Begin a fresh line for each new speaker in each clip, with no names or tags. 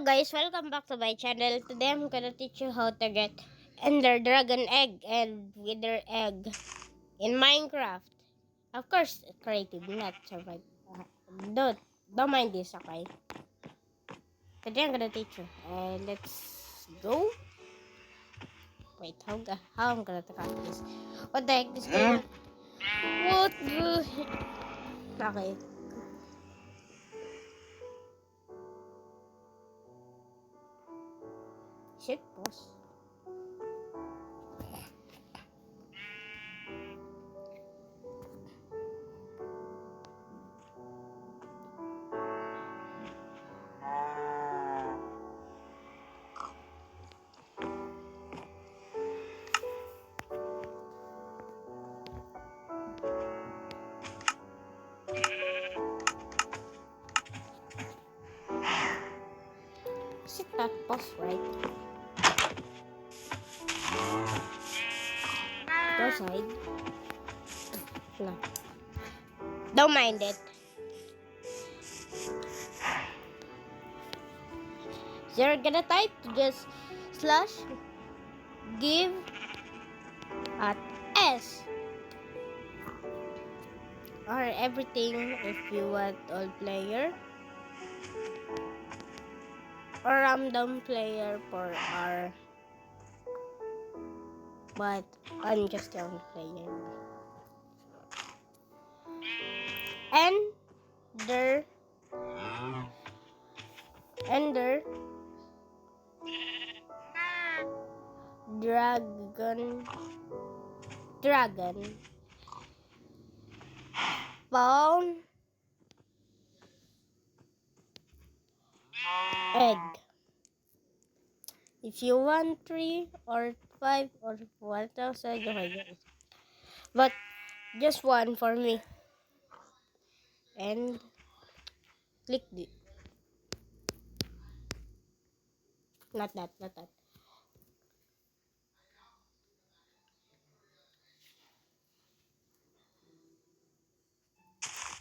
guys, welcome back to my channel. Today I'm gonna teach you how to get Ender Dragon Egg and Wither Egg in Minecraft. Of course, creative, not survive. Don't mind this, okay? Today I'm gonna teach you. Let's go. Wait, how I'm gonna cut this? What the heck is going on? What the? Okay. Shit, boss. Is it that boss, right? Go side. No. Don't mind it. So you're gonna type just slash give at S or everything if you want all player or random player for R, but I'm just the only player. Ender dragon spawn egg. If you want 3 or 5 or 1,000, but just one for me. And click the not that.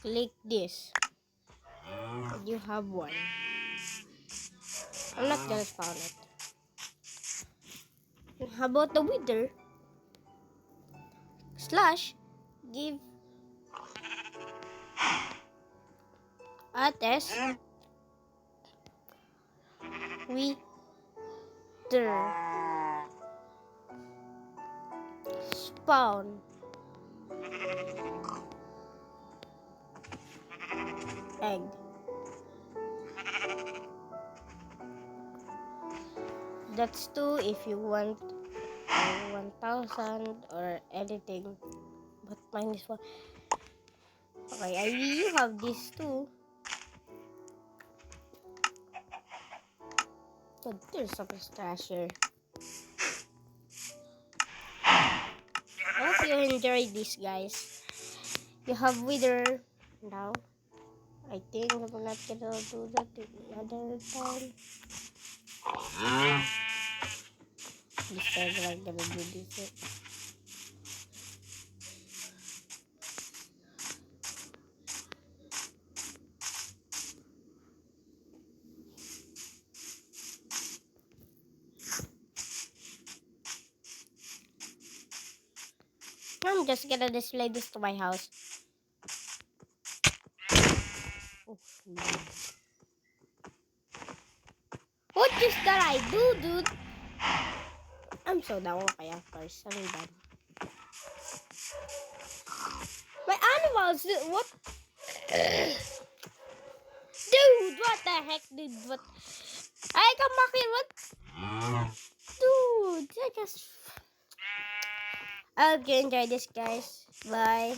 Click this. You have one. I'm not gonna spawn it. How about the wither? Slash give address wither spawn egg. That's 2 if you want 1,000 or anything. But mine is 1. Okay, you have this too. But there's some stasher. I hope you enjoyed this, guys. You have wither now. I think I'm not gonna do that another time. This time I'm gonna do this. I'm just gonna display this to my house. Oh, what is that I do, dude? I'm so down. Okay, of course. I'm done. My animals, what? Dude, what the heck, dude? What? I come back here, what? Dude, I just... I hope you enjoy this, guys. Bye.